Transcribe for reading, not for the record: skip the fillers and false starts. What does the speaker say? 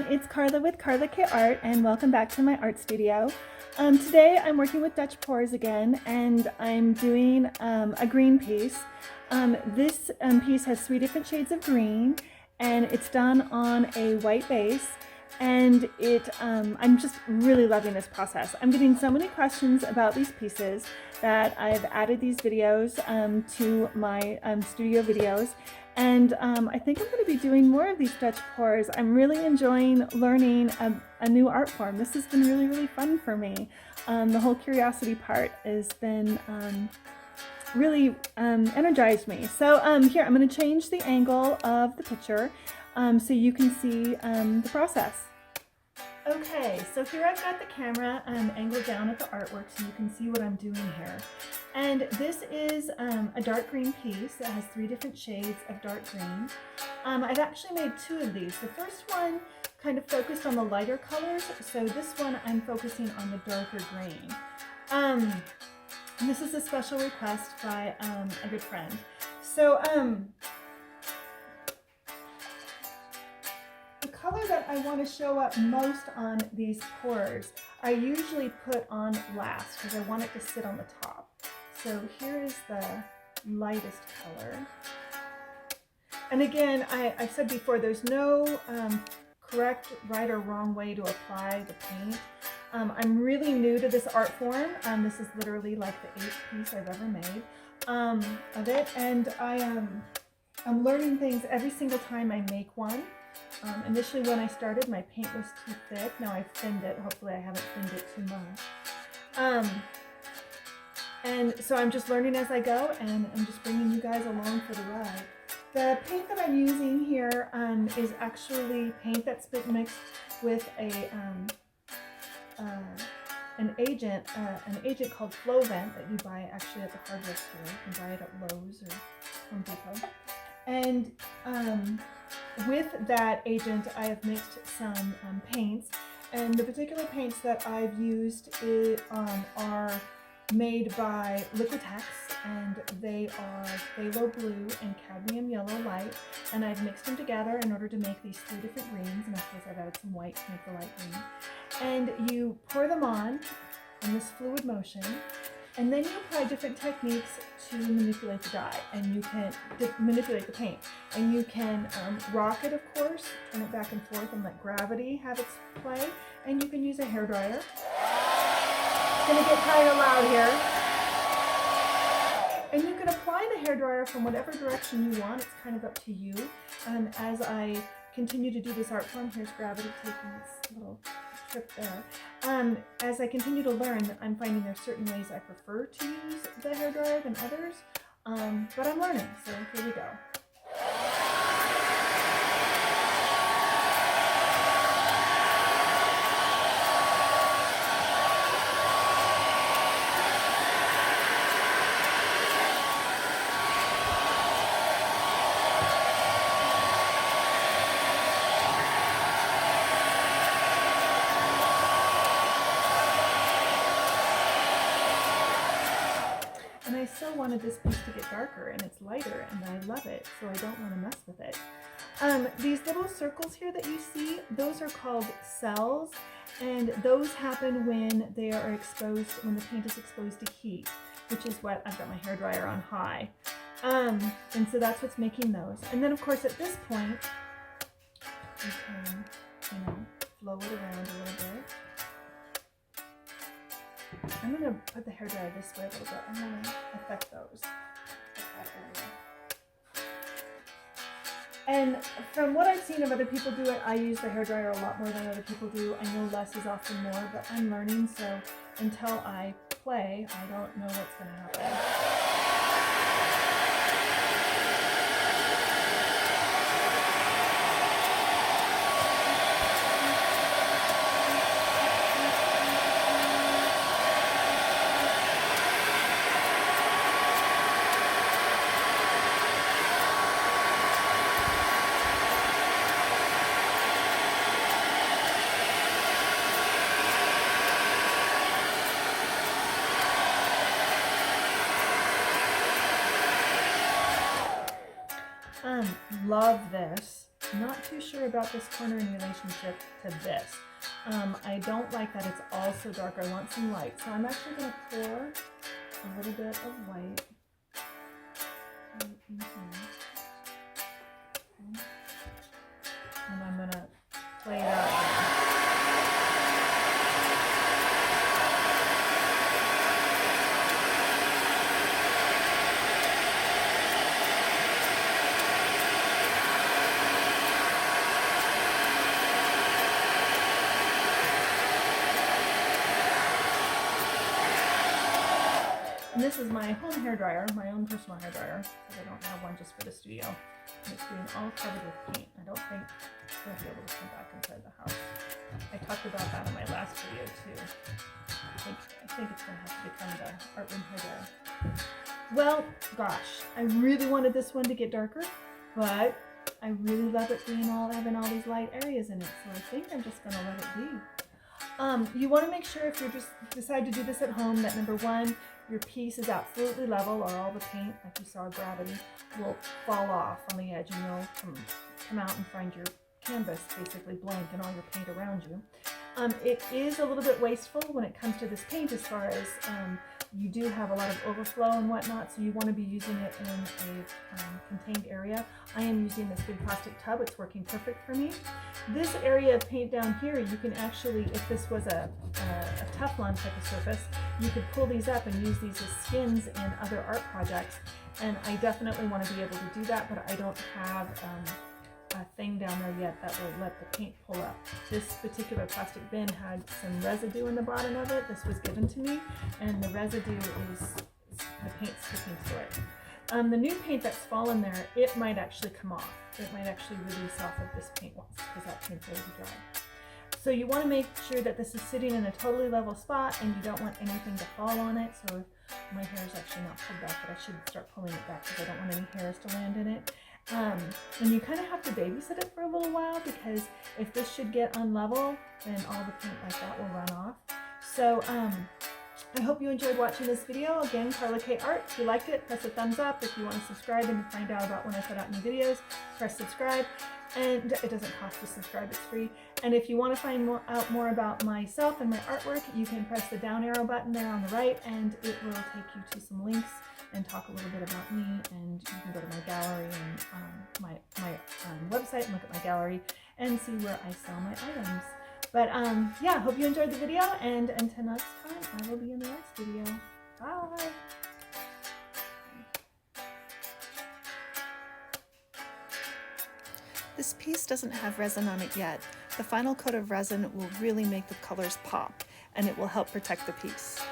it's Karla with Karla K Art, and welcome back to my art studio. Today I'm working with Dutch pours again, and I'm doing a green piece. This piece has 3 different shades of green, and it's done on a white base. And I'm just really loving this process. I'm getting so many questions about these pieces that I've added these videos to my studio videos. And I think I'm going to be doing more of these Dutch pours. I'm really enjoying learning a new art form. This has been really, really fun for me. The whole curiosity part has been really energized me. So here, I'm going to change the angle of the picture so you can see the process. Okay, so here I've got the camera angled down at the artwork so you can see what I'm doing here. And this is a dark green piece that has 3 different shades of dark green. I've actually made 2 of these. The first one kind of focused on the lighter colors, so this one I'm focusing on the darker green. This is a special request by a good friend. So the color that I want to show up most on these pours, I usually put on last because I want it to sit on the top. So here is the lightest color. And again, I've said before, there's no correct, right, or wrong way to apply the paint. I'm really new to this art form. This is literally like the 8th piece I've ever made of it. And I'm learning things every single time I make one. Initially when I started, my paint was too thick. Now I've thinned it. Hopefully I haven't thinned it too much. And so I'm just learning as I go, and I'm just bringing you guys along for the ride. The paint that I'm using here is actually paint that's been mixed with an agent called Flow Vent that you buy actually at the hardware store. You can buy it at Lowe's or Home Depot. And with that agent, I have mixed some paints, and the particular paints that I've used are made by Liquitex, and they are phthalo blue and cadmium yellow light, and I've mixed them together in order to make these 3 different greens, and of course I've added some white to make the light green. And you pour them on in this fluid motion, and then you apply different techniques to manipulate the dye, and you can manipulate the paint. And you can rock it, of course, turn it back and forth and let gravity have its play, and you can use a hairdryer. It's going to get kind of loud here. And you can apply the hairdryer from whatever direction you want. It's kind of up to you. As I continue to do this art form, here's gravity taking its little trip there. As I continue to learn, I'm finding there's certain ways I prefer to use the hairdryer than others, but I'm learning, so here we go. And I still wanted this piece to get darker, and it's lighter, and I love it, so I don't want to mess with it. These little circles here that you see, those are called cells, and those happen when they are exposed, when the paint is exposed to heat, which is what I've got my hairdryer on high. And so that's what's making those. And then of course at this point, you can, flow it around a little bit. I'm going to put the hairdryer this way a little bit. I want to affect those. And from what I've seen of other people do it, I use the hairdryer a lot more than other people do. I know less is often more, but I'm learning, so until I play, I don't know what's going to happen. Love this. Not too sure about this corner in relationship to this. I don't like that it's all so dark. I want some light. So I'm actually going to pour a little bit of white right in here. Okay. And I'm going to play it out. And this is my home hairdryer, my own personal hairdryer, because I don't have one just for the studio. And it's being all covered with paint. I don't think I'm going to be able to come back inside the house. I talked about that in my last video too. I think it's going to have to become the art room hairdryer. Well, gosh, I really wanted this one to get darker, but I really love it being having all these light areas in it. So I think I'm just going to let it be. You want to make sure if you just decide to do this at home that number one, your piece is absolutely level, or all the paint, like you saw gravity, will fall off on the edge and you'll come out and find your canvas basically blank and all your paint around you. It is a little bit wasteful when it comes to this paint as far as you do have a lot of overflow and whatnot, so you want to be using it in a contained area. I am using this big plastic tub. It's working perfect for me. This area of paint down here, you can actually, if this was a Teflon type of surface, you could pull these up and use these as skins in other art projects. And I definitely want to be able to do that, but I don't have a thing down there yet that will let the paint pull up. This particular plastic bin had some residue in the bottom of it. This was given to me, and the residue is the paint sticking to it. The new paint that's fallen there, it might actually come off. It might actually release off of this paint once, because that paint's ready to dry. So you want to make sure that this is sitting in a totally level spot, and you don't want anything to fall on it. So my hair is actually not pulled back, but I should start pulling it back because I don't want any hairs to land in it. And you kind of have to babysit it for a little while, because if this should get unlevel, then all the paint like that will run off. So I hope you enjoyed watching this video. Again, Karla K Art. If you liked it, press a thumbs up. If you want to subscribe and find out about when I put out new videos, press subscribe. And it doesn't cost to subscribe, it's free. And if you want to find out more about myself and my artwork, you can press the down arrow button there on the right, and it will take you to some links and talk a little bit about me. And you can go to my gallery and my website and look at my gallery and see where I sell my items. But yeah, hope you enjoyed the video, and until next time, I will be in the next video. Bye! This piece doesn't have resin on it yet. The final coat of resin will really make the colors pop, and it will help protect the piece.